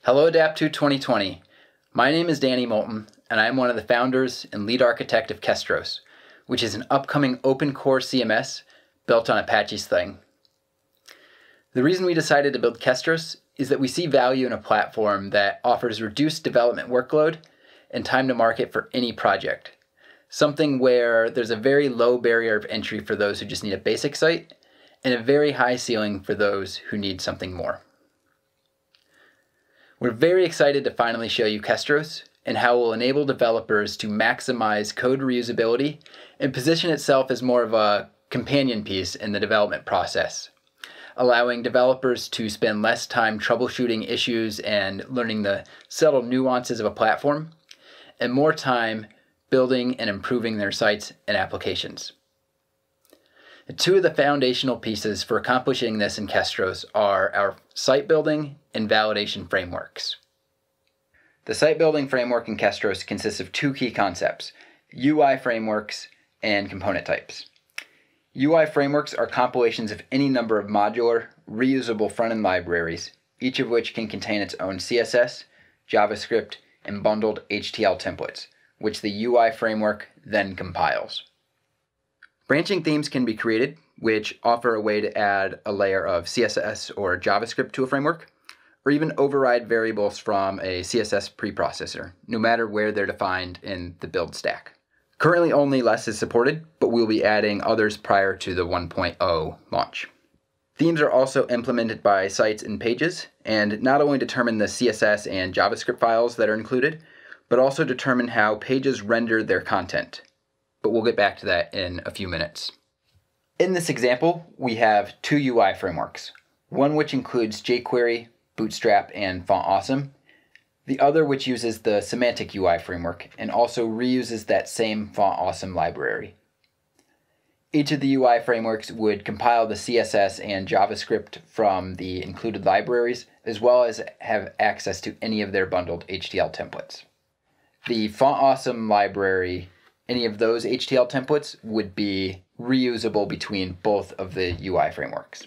Hello adaptTo 2020. My name is Danny Moulton, and I am one of the founders and lead architect of Kestros, which is an upcoming open core CMS built on Apache Sling. The reason we decided to build Kestros is that we see value in a platform that offers reduced development workload and time to market for any project. Something where there's a very low barrier of entry for those who just need a basic site, and a very high ceiling for those who need something more. We're very excited to finally show you Kestros and how it will enable developers to maximize code reusability and position itself as more of a companion piece in the development process, allowing developers to spend less time troubleshooting issues and learning the subtle nuances of a platform, and more time building and improving their sites and applications. Two of the foundational pieces for accomplishing this in Kestros are our site building and validation frameworks. The site building framework in Kestros consists of two key concepts: UiFrameworks and component types. UiFrameworks are compilations of any number of modular, reusable front-end libraries, each of which can contain its own CSS, JavaScript, and bundled HTML templates, which the UI framework then compiles. Branching themes can be created, which offer a way to add a layer of CSS or JavaScript to a framework, or even override variables from a CSS preprocessor, no matter where they're defined in the build stack. Currently only less is supported, but we'll be adding others prior to the 1.0 launch. Themes are also implemented by sites and pages, and not only determine the CSS and JavaScript files that are included, but also determine how pages render their content. But we'll get back to that in a few minutes. In this example, we have two UI frameworks, one which includes jQuery, Bootstrap, and Font Awesome, the other which uses the Semantic UI framework and also reuses that same Font Awesome library. Each of the UI frameworks would compile the CSS and JavaScript from the included libraries, as well as have access to any of their bundled HTML templates. The Font Awesome library, any of those HTML templates would be reusable between both of the UI frameworks.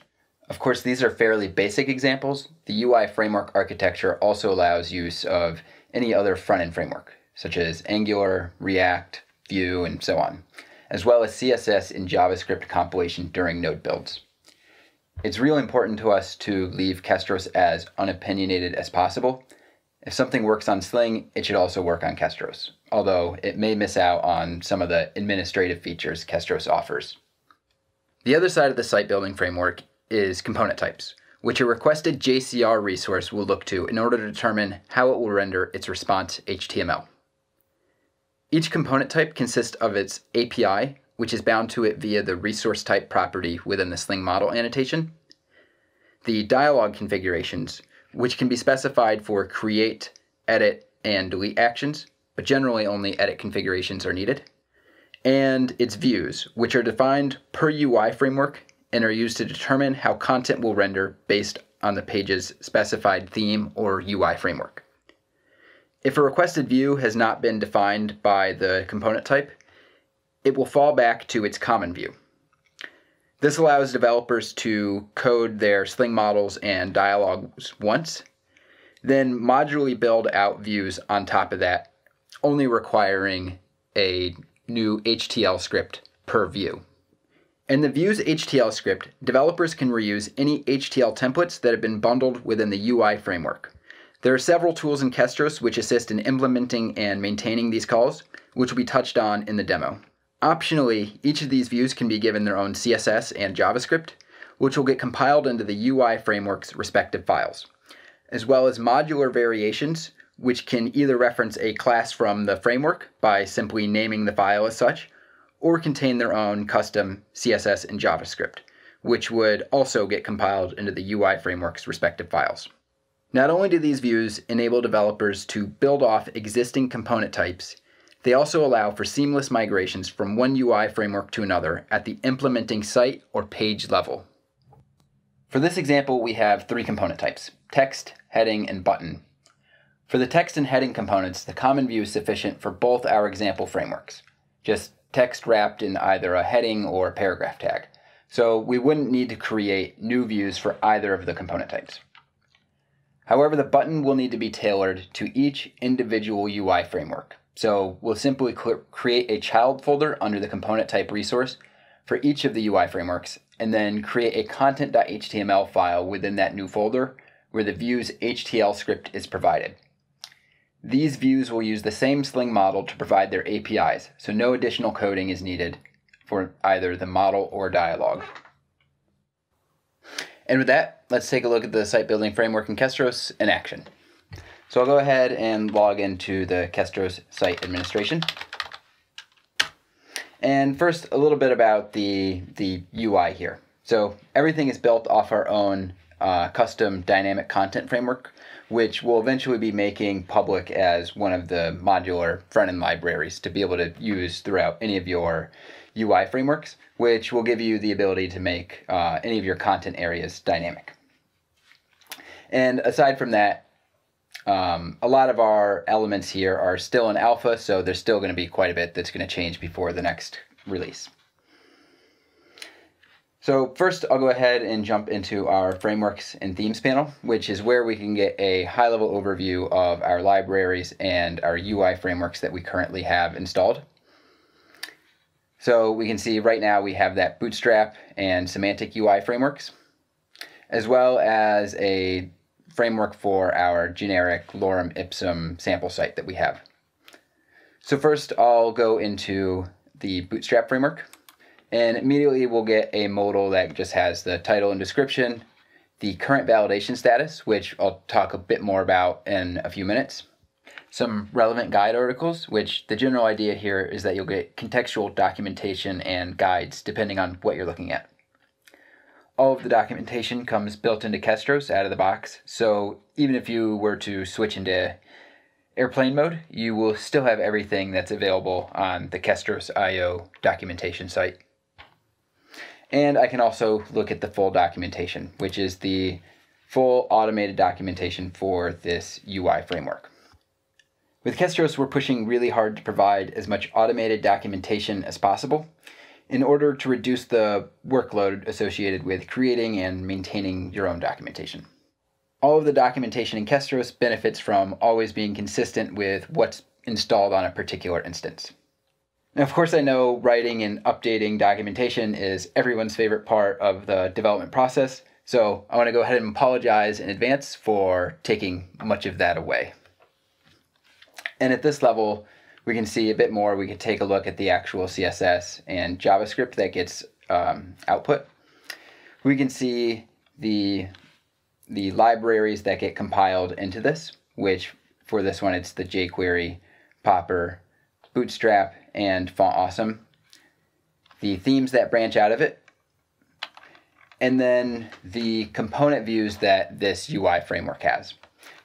Of course, these are fairly basic examples. The UI framework architecture also allows use of any other front-end framework, such as Angular, React, Vue, and so on, as well as CSS and JavaScript compilation during node builds. It's really important to us to leave Kestros as unopinionated as possible. If something works on Sling, it should also work on Kestros, although it may miss out on some of the administrative features Kestros offers. The other side of the site building framework is component types, which a requested JCR resource will look to in order to determine how it will render its response HTML. Each component type consists of its API, which is bound to it via the resource type property within the Sling model annotation, the dialog configurations, which can be specified for create, edit, and delete actions, but generally only edit configurations are needed, and its views, which are defined per UI framework and are used to determine how content will render based on the page's specified theme or UI framework. If a requested view has not been defined by the component type, it will fall back to its common view. This allows developers to code their Sling models and dialogues once, then modularly build out views on top of that, only requiring a new HTML script per view. In the Views HTML script, developers can reuse any HTML templates that have been bundled within the UI framework. There are several tools in Kestros which assist in implementing and maintaining these calls, which will be touched on in the demo. Optionally, each of these views can be given their own CSS and JavaScript, which will get compiled into the UI framework's respective files, as well as modular variations, which can either reference a class from the framework by simply naming the file as such, or contain their own custom CSS and JavaScript, which would also get compiled into the UI framework's respective files. Not only do these views enable developers to build off existing component types, they also allow for seamless migrations from one UI framework to another at the implementing site or page level. For this example, we have three component types: text, heading, and button. For the text and heading components, the common view is sufficient for both our example frameworks, just text wrapped in either a heading or a paragraph tag. So we wouldn't need to create new views for either of the component types. However, the button will need to be tailored to each individual UI framework. So we'll simply create a child folder under the component type resource for each of the UI frameworks, and then create a content.html file within that new folder where the view's HTML script is provided. These views will use the same Sling model to provide their APIs, so no additional coding is needed for either the model or dialog. And with that, let's take a look at the site building framework in Kestros in action. So I'll go ahead and log into the Kestros site administration. And first, a little bit about the UI here. So everything is built off our own custom dynamic content framework, which we'll eventually be making public as one of the modular front-end libraries to be able to use throughout any of your UI frameworks, which will give you the ability to make any of your content areas dynamic. And aside from that, a lot of our elements here are still in alpha, so there's still going to be quite a bit that's going to change before the next release. So first, I'll go ahead and jump into our frameworks and themes panel, which is where we can get a high-level overview of our libraries and our UI frameworks that we currently have installed. So we can see right now we have that Bootstrap and Semantic UI frameworks, as well as a framework for our generic lorem ipsum sample site that we have. So first, I'll go into the Bootstrap framework. And immediately we'll get a modal that just has the title and description, the current validation status, which I'll talk a bit more about in a few minutes, some relevant guide articles, which the general idea here is that you'll get contextual documentation and guides depending on what you're looking at. All of the documentation comes built into Kestros out of the box, so even if you were to switch into airplane mode, you will still have everything that's available on the Kestros.io documentation site. And I can also look at the full documentation, which is the full automated documentation for this UI framework. With Kestros, we're pushing really hard to provide as much automated documentation as possible in order to reduce the workload associated with creating and maintaining your own documentation. All of the documentation in Kestros benefits from always being consistent with what's installed on a particular instance. Now, of course, I know writing and updating documentation is everyone's favorite part of the development process, so I want to go ahead and apologize in advance for taking much of that away. And at this level, we can see a bit more. We can take a look at the actual CSS and JavaScript that gets output. We can see the libraries that get compiled into this, which for this one, it's the jQuery, Popper, Bootstrap, and Font Awesome, the themes that branch out of it, and then the component views that this UI framework has.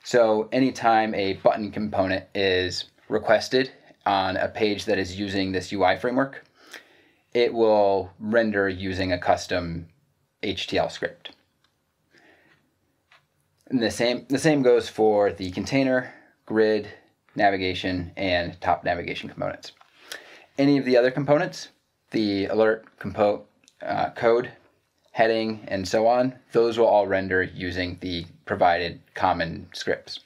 So anytime a button component is requested on a page that is using this UI framework, it will render using a custom HTML script. And the same goes for the container, grid, navigation, and top navigation components. Any of the other components, the alert, code, heading, and so on, those will all render using the provided common scripts.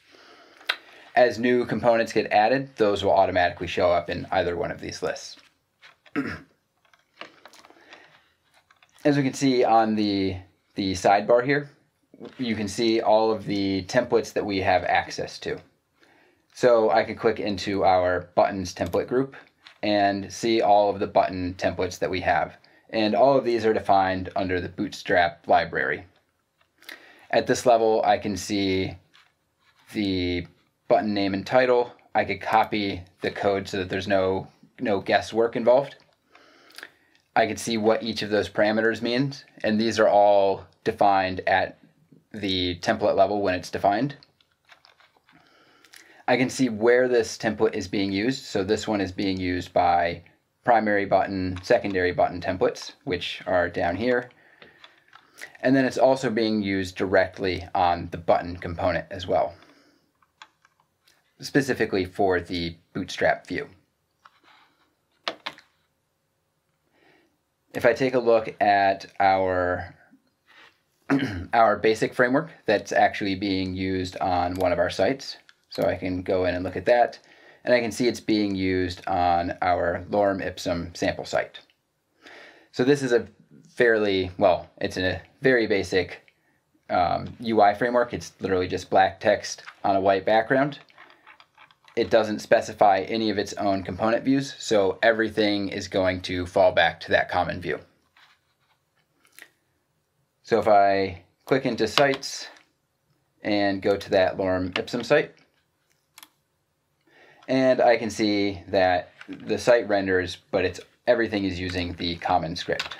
As new components get added, those will automatically show up in either one of these lists. As we can see on the sidebar here, you can see all of the templates that we have access to. So I could click into our buttons template group and see all of the button templates that we have. And all of these are defined under the Bootstrap library. At this level, I can see the button name and title. I could copy the code so that there's no guesswork involved. I could see what each of those parameters means, and these are all defined at the template level when it's defined. I can see where this template is being used. So this one is being used by primary button, secondary button templates, which are down here. And then it's also being used directly on the button component as well, specifically for the Bootstrap view. If I take a look at our our basic framework that's actually being used on one of our sites. So I can go in and look at that, and I can see it's being used on our lorem ipsum sample site. So this is a it's a very basic UI framework. It's literally just black text on a white background. It doesn't specify any of its own component views, so everything is going to fall back to that common view. So if I click into sites and go to that lorem ipsum site, and I can see that the site renders, but everything is using the common script.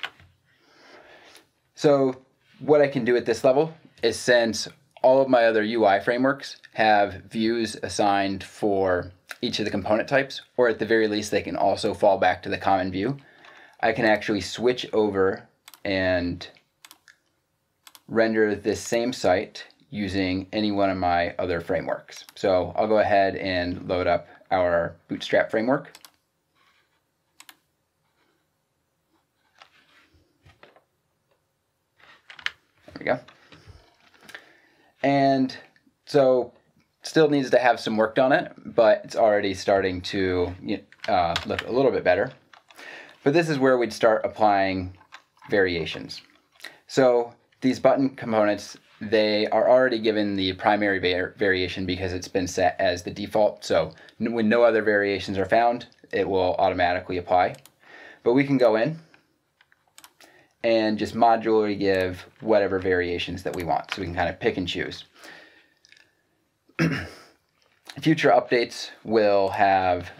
So what I can do at this level is, since all of my other UI frameworks have views assigned for each of the component types, or at the very least they can also fall back to the common view, I can actually switch over and render this same site using any one of my other frameworks. So I'll go ahead and load up our Bootstrap framework. There we go. And so still needs to have some work on it, but it's already starting to look a little bit better. But this is where we'd start applying variations. So these button components, they are already given the primary variation because it's been set as the default. So when no other variations are found, it will automatically apply. But we can go in and just modularly give whatever variations that we want. So we can kind of pick and choose. Future updates will have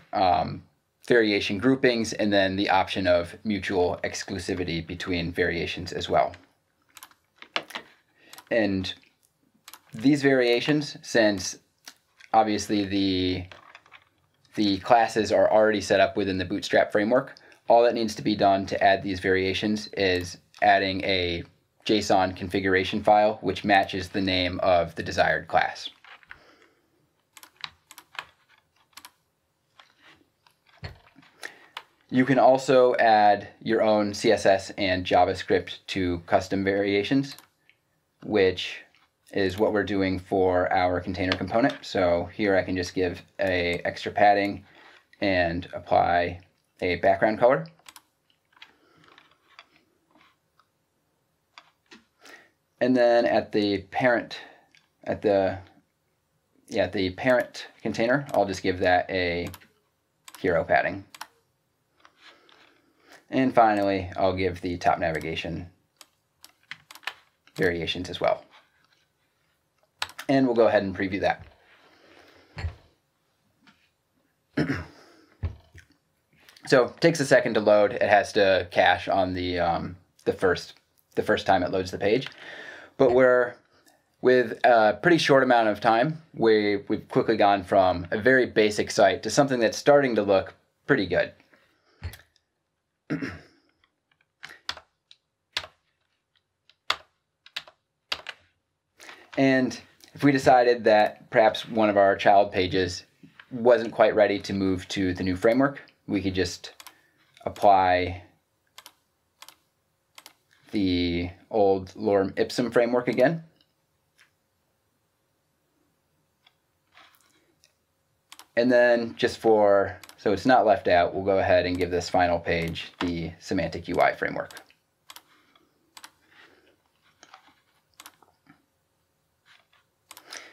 variation groupings and then the option of mutual exclusivity between variations as well. And these variations, since obviously the classes are already set up within the Bootstrap framework, all that needs to be done to add these variations is adding a JSON configuration file which matches the name of the desired class. You can also add your own CSS and JavaScript to custom variations, which is what we're doing for our container component. So here I can just give an extra padding and apply a background color. And then at the parent container, I'll just give that a hero padding. And finally, I'll give the top navigation variations as well. And we'll go ahead and preview that. So it takes a second to load. It has to cache on the first time it loads the page. But with a pretty short amount of time, we've quickly gone from a very basic site to something that's starting to look pretty good. And if we decided that perhaps one of our child pages wasn't quite ready to move to the new framework, we could just apply the old lorem ipsum framework again. And then so it's not left out, we'll go ahead and give this final page the semantic UI framework.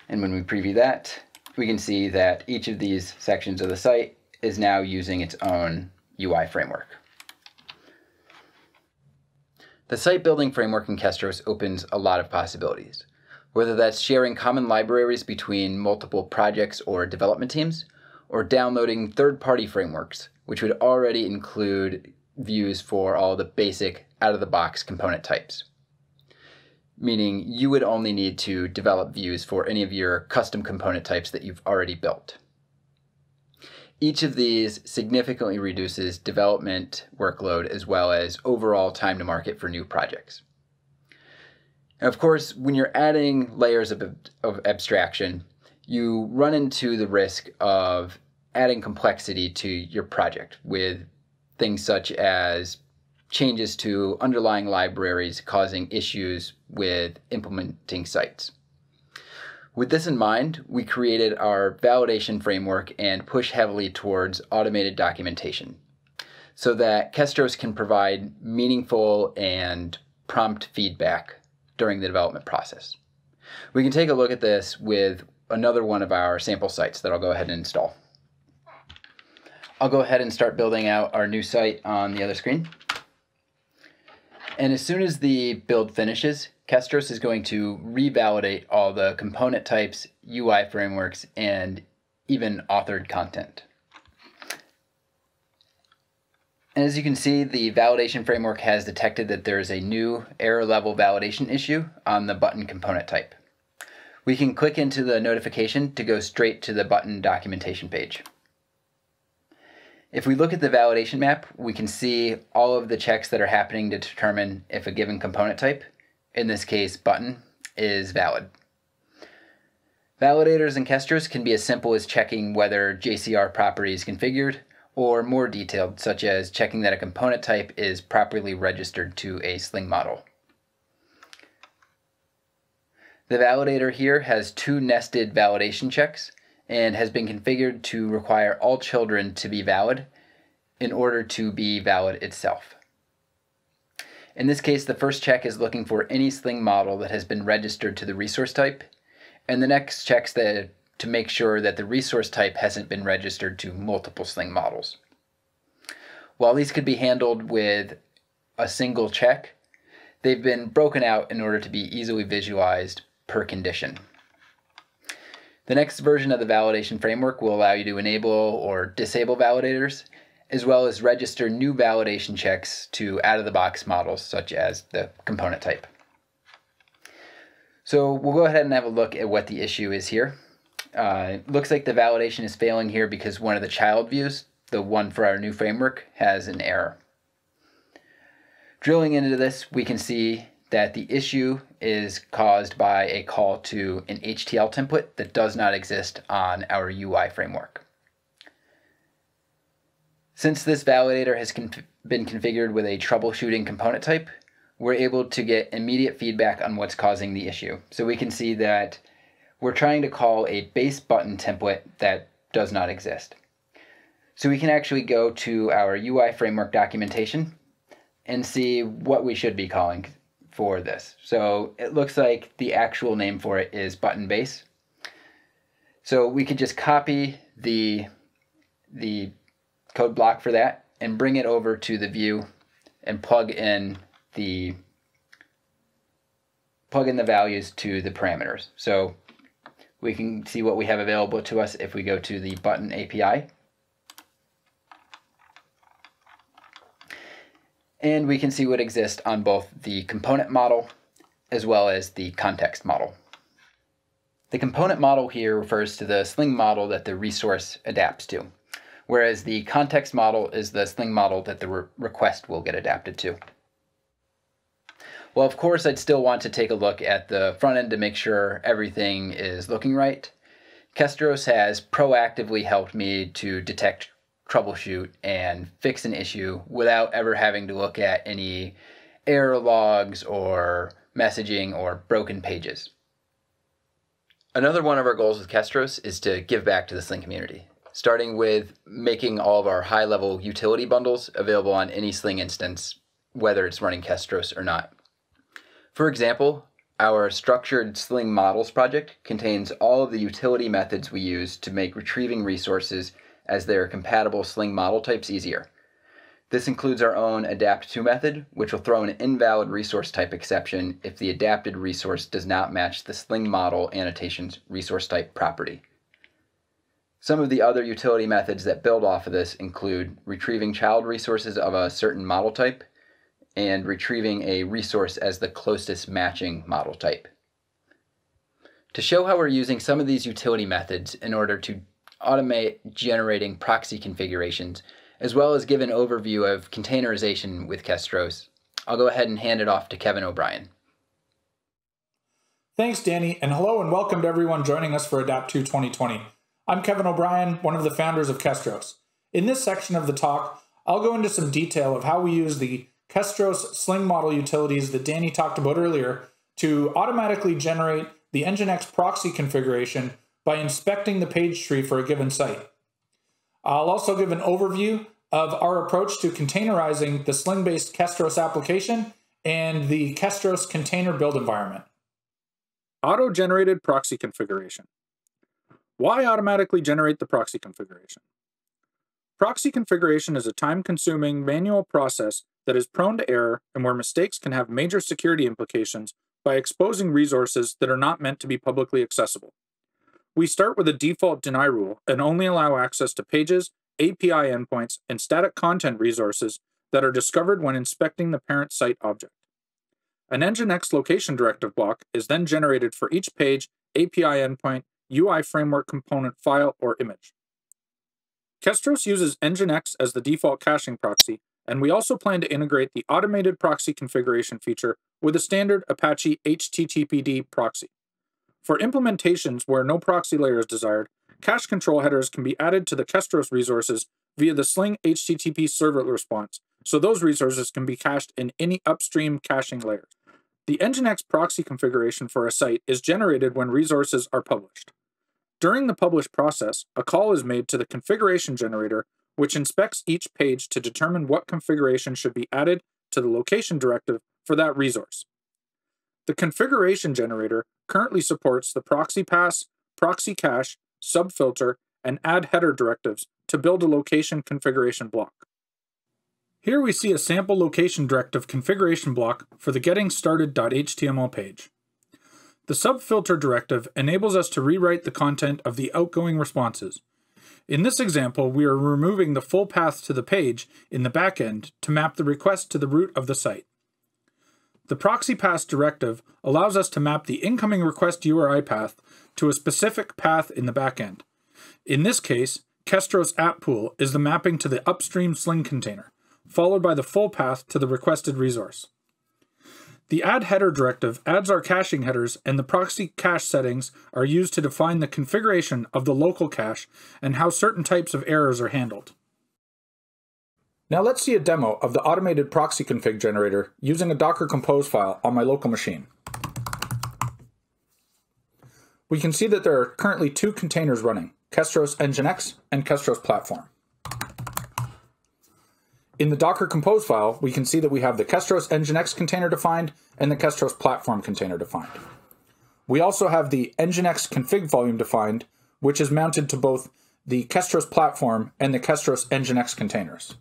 And when we preview that, we can see that each of these sections of the site is now using its own UI framework. The site building framework in Kestros opens a lot of possibilities, whether that's sharing common libraries between multiple projects or development teams, or downloading third-party frameworks, which would already include views for all the basic out-of-the-box component types. Meaning you would only need to develop views for any of your custom component types that you've already built. Each of these significantly reduces development workload as well as overall time to market for new projects. And of course, when you're adding layers of abstraction, you run into the risk of adding complexity to your project with things such as changes to underlying libraries causing issues with implementing sites. With this in mind, we created our validation framework and push heavily towards automated documentation so that Kestros can provide meaningful and prompt feedback during the development process. We can take a look at this with another one of our sample sites that I'll go ahead and install. I'll go ahead and start building out our new site on the other screen. And as soon as the build finishes, Kestros is going to revalidate all the component types, UiFrameworks, and even authored content. And as you can see, the validation framework has detected that there is a new error level validation issue on the button component type. We can click into the notification to go straight to the button documentation page. If we look at the validation map, we can see all of the checks that are happening to determine if a given component type, in this case button, is valid. Validators in Kestros can be as simple as checking whether JCR property is configured, or more detailed, such as checking that a component type is properly registered to a Sling model. The validator here has two nested validation checks and has been configured to require all children to be valid in order to be valid itself. In this case, the first check is looking for any Sling model that has been registered to the resource type, and the next checks to make sure that the resource type hasn't been registered to multiple Sling models. While these could be handled with a single check, they've been broken out in order to be easily visualized per condition. The next version of the validation framework will allow you to enable or disable validators, as well as register new validation checks to out-of-the-box models, such as the component type. So we'll go ahead and have a look at what the issue is here. It looks like the validation is failing here because one of the child views, the one for our new framework, has an error. Drilling into this, we can see that the issue is caused by a call to an HTML template that does not exist on our UI framework. Since this validator has been configured with a troubleshooting component type, we're able to get immediate feedback on what's causing the issue. So we can see that we're trying to call a base button template that does not exist. So we can actually go to our UI framework documentation and see what we should be calling for this. So it looks like the actual name for it is button base. So we could just copy the code block for that and bring it over to the view and plug in the values to the parameters. So we can see what we have available to us if we go to the button API. And we can see what exists on both the component model as well as the context model. The component model here refers to the Sling model that the resource adapts to, whereas the context model is the Sling model that the request will get adapted to. Well, of course, I'd still want to take a look at the front end to make sure everything is looking right. Kestros has proactively helped me to detect, troubleshoot, and fix an issue without ever having to look at any error logs or messaging or broken pages. Another one of our goals with Kestros is to give back to the Sling community, starting with making all of our high-level utility bundles available on any Sling instance, whether it's running Kestros or not. For example, our structured Sling models project contains all of the utility methods we use to make retrieving resources as their compatible Sling model types easier. This includes our own adaptTo method, which will throw an invalid resource type exception if the adapted resource does not match the Sling model annotation's resource type property. Some of the other utility methods that build off of this include retrieving child resources of a certain model type and retrieving a resource as the closest matching model type. To show how we're using some of these utility methods in order to automate generating proxy configurations, as well as give an overview of containerization with Kestros, I'll go ahead and hand it off to Kevin O'Brien. Thanks, Danny, and hello and welcome to everyone joining us for adaptTo 2020. I'm Kevin O'Brien, one of the founders of Kestros. In this section of the talk, I'll go into some detail of how we use the Kestros Sling model utilities that Danny talked about earlier to automatically generate the Nginx proxy configuration by inspecting the page tree for a given site. I'll also give an overview of our approach to containerizing the Sling-based Kestros application and the Kestros container build environment. Auto-generated proxy configuration. Why automatically generate the proxy configuration? Proxy configuration is a time-consuming manual process that is prone to error and where mistakes can have major security implications by exposing resources that are not meant to be publicly accessible. We start with a default deny rule and only allow access to pages, API endpoints, and static content resources that are discovered when inspecting the parent site object. An Nginx location directive block is then generated for each page, API endpoint, UiFrameworks component file, or image. Kestros uses Nginx as the default caching proxy, and we also plan to integrate the automated proxy configuration feature with a standard Apache HTTPD proxy. For implementations where no proxy layer is desired, cache control headers can be added to the Kestros resources via the Sling HTTP servlet response, so those resources can be cached in any upstream caching layers. The Nginx proxy configuration for a site is generated when resources are published. During the publish process, a call is made to the configuration generator, which inspects each page to determine what configuration should be added to the location directive for that resource. The configuration generator currently supports the proxy pass, proxy cache, subfilter, and add header directives to build a location configuration block. Here we see a sample location directive configuration block for the getting started.html page. The subfilter directive enables us to rewrite the content of the outgoing responses. In this example, we are removing the full path to the page in the backend to map the request to the root of the site. The proxy pass directive allows us to map the incoming request URI path to a specific path in the backend. In this case, Kestros app pool is the mapping to the upstream Sling container, followed by the full path to the requested resource. The add header directive adds our caching headers, and the proxy cache settings are used to define the configuration of the local cache and how certain types of errors are handled. Now let's see a demo of the automated proxy config generator using a Docker Compose file on my local machine. We can see that there are currently two containers running, Kestros Nginx and Kestros Platform. In the Docker Compose file, we can see that we have the Kestros Nginx container defined and the Kestros Platform container defined. We also have the Nginx config volume defined, which is mounted to both the Kestros Platform and the Kestros Nginx containers.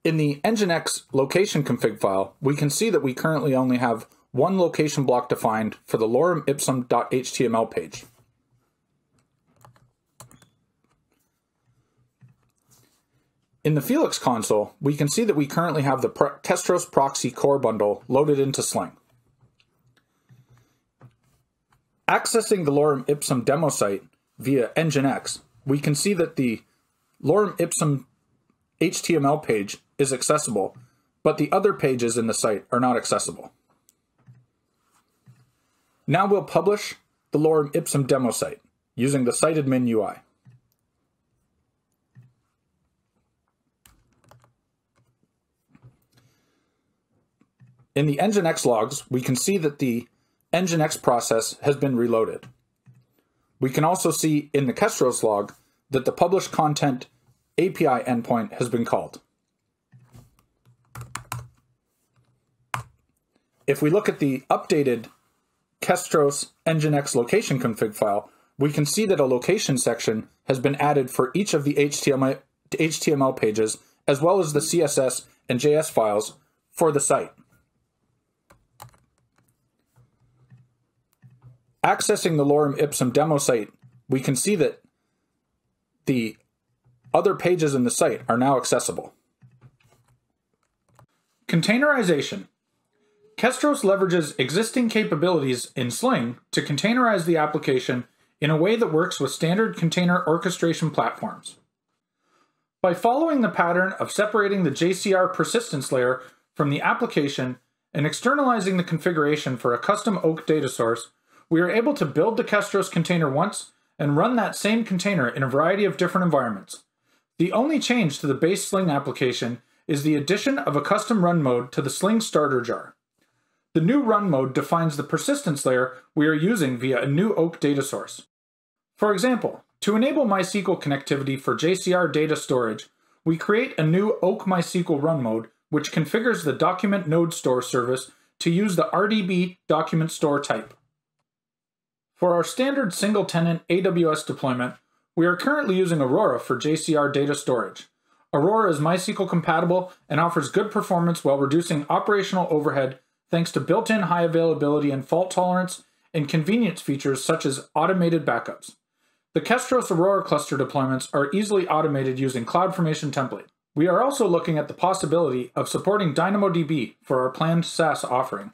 In the Nginx location config file, we can see that we currently only have one location block defined for the lorem ipsum.html page. In the Felix console, we can see that we currently have the Kestros proxy core bundle loaded into Sling. Accessing the lorem ipsum demo site via Nginx, we can see that the lorem ipsum HTML page is accessible, but the other pages in the site are not accessible. Now we'll publish the lorem ipsum demo site using the site admin UI. In the Nginx logs, we can see that the Nginx process has been reloaded. We can also see in the Kestros log that the published content API endpoint has been called. If we look at the updated Kestros Nginx location config file, we can see that a location section has been added for each of the HTML pages, as well as the CSS and JS files for the site. Accessing the lorem ipsum demo site, we can see that the other pages in the site are now accessible. Containerization. Kestros leverages existing capabilities in Sling to containerize the application in a way that works with standard container orchestration platforms. By following the pattern of separating the JCR persistence layer from the application and externalizing the configuration for a custom oak data source, we are able to build the Kestros container once and run that same container in a variety of different environments. The only change to the base Sling application is the addition of a custom run mode to the Sling starter jar. The new run mode defines the persistence layer we are using via a new Oak data source. For example, to enable MySQL connectivity for JCR data storage, we create a new Oak MySQL run mode which configures the document node store service to use the RDB document store type. For our standard single-tenant AWS deployment, we are currently using Aurora for JCR data storage. Aurora is MySQL compatible and offers good performance while reducing operational overhead thanks to built-in high availability and fault tolerance and convenience features such as automated backups. The Kestros Aurora cluster deployments are easily automated using CloudFormation template. We are also looking at the possibility of supporting DynamoDB for our planned SaaS offering.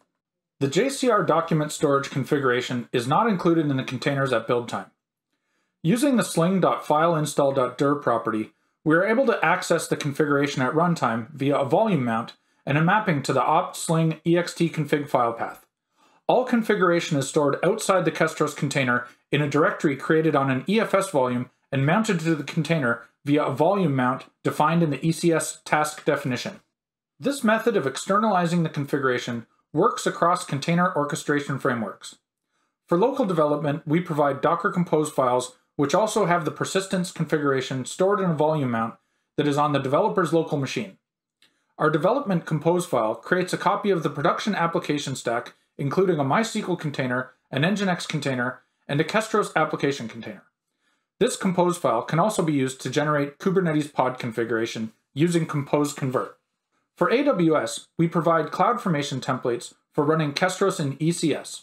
The JCR document storage configuration is not included in the containers at build time. Using the sling.fileinstall.dir property, we are able to access the configuration at runtime via a volume mount and a mapping to the opt-sling ext config file path. All configuration is stored outside the Kestros container in a directory created on an EFS volume and mounted to the container via a volume mount defined in the ECS task definition. This method of externalizing the configuration works across container orchestration frameworks. For local development, we provide Docker Compose files which also have the persistence configuration stored in a volume mount that is on the developer's local machine. Our development compose file creates a copy of the production application stack, including a MySQL container, an Nginx container, and a Kestros application container. This compose file can also be used to generate Kubernetes pod configuration using compose convert. For AWS, we provide CloudFormation templates for running Kestros in ECS.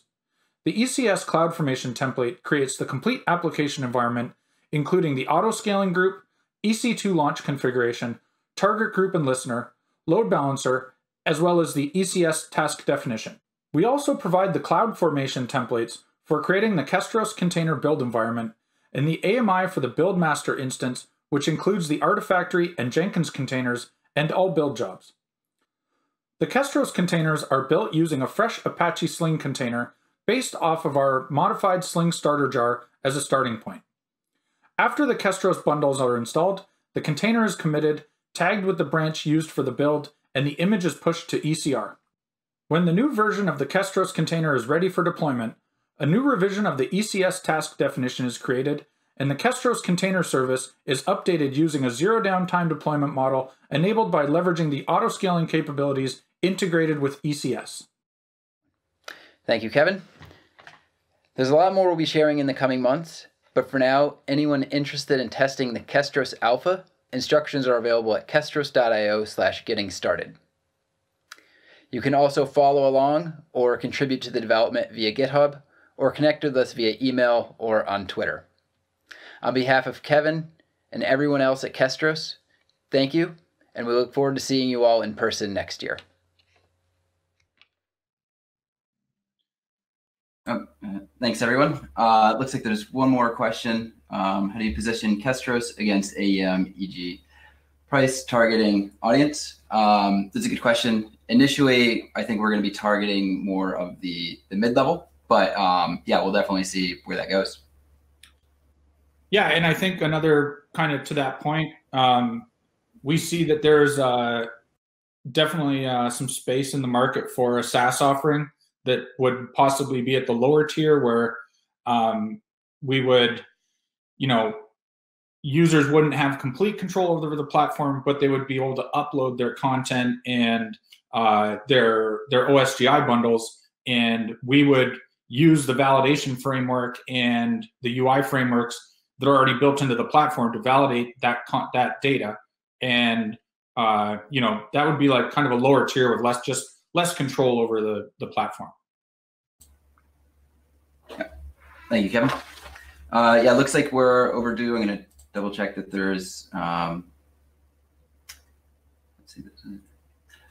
The ECS CloudFormation template creates the complete application environment, including the auto-scaling group, EC2 launch configuration, target group and listener, load balancer, as well as the ECS task definition. We also provide the CloudFormation templates for creating the Kestros container build environment and the AMI for the build master instance, which includes the Artifactory and Jenkins containers and all build jobs. The Kestros containers are built using a fresh Apache Sling container based off of our modified Sling starter jar as a starting point. After the Kestros bundles are installed, the container is committed, tagged with the branch used for the build, and the image is pushed to ECR. When the new version of the Kestros container is ready for deployment, a new revision of the ECS task definition is created, and the Kestros container service is updated using a zero downtime deployment model enabled by leveraging the auto-scaling capabilities integrated with ECS. Thank you, Kevin. There's a lot more we'll be sharing in the coming months, but for now, anyone interested in testing the Kestros Alpha, instructions are available at kestros.io/getting started. You can also follow along or contribute to the development via GitHub or connect with us via email or on Twitter. On behalf of Kevin and everyone else at Kestros, thank you, and we look forward to seeing you all in person next year. Thanks, everyone. It looks like there's one more question. How do you position Kestros against AEM, e.g. price targeting audience? That's a good question. Initially, I think we're going to be targeting more of the mid-level, but yeah, we'll definitely see where that goes. Yeah, and I think another kind of to that point, we see that there's definitely some space in the market for a SaaS offering that would possibly be at the lower tier where we would, users wouldn't have complete control over the platform, but they would be able to upload their content and their OSGI bundles, and we would use the validation framework and the UiFrameworks that are already built into the platform to validate that data. And that would be like kind of a lower tier with less control over the platform. Yeah. Thank you, Kevin. Yeah, it looks like we're overdue. I'm going to double check that there's let's see.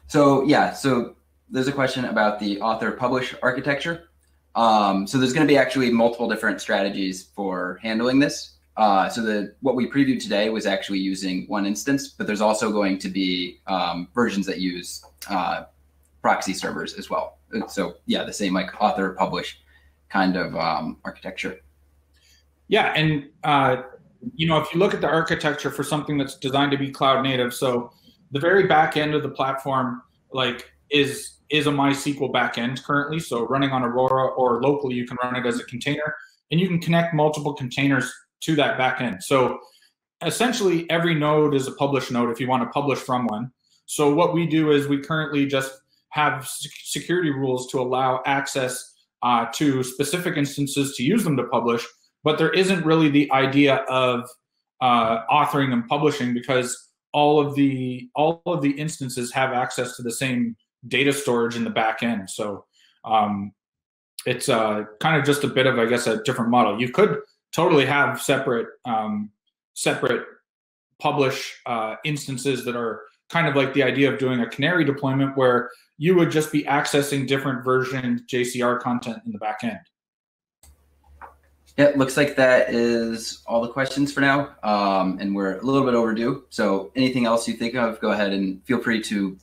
So there's a question about the author publish architecture. So there's going to be actually multiple different strategies for handling this. So what we previewed today was actually using one instance, but there's also going to be versions that use proxy servers as well. So yeah, the same like author publish kind of architecture. Yeah, and if you look at the architecture for something that's designed to be cloud native, so the very back end of the platform is a MySQL backend currently. So running on Aurora, or locally you can run it as a container, and you can connect multiple containers to that backend. So essentially every node is a publish node if you want to publish from one. So what we do is we currently just have security rules to allow access to specific instances to use them to publish, but there isn't really the idea of authoring and publishing, because all of the instances have access to the same data storage in the back end. So it's kind of just a bit of, I guess, a different model. You could totally have separate publish instances that are kind of like the idea of doing a canary deployment, where you would just be accessing different version JCR content in the back end. Yeah, looks like that is all the questions for now, and we're a little bit overdue. So anything else you think of, go ahead and feel free to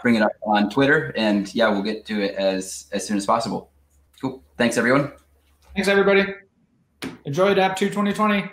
bring it up on Twitter, and yeah, we'll get to it as soon as possible. Cool. Thanks, everyone. Thanks, everybody. Enjoy AdaptTo 2020.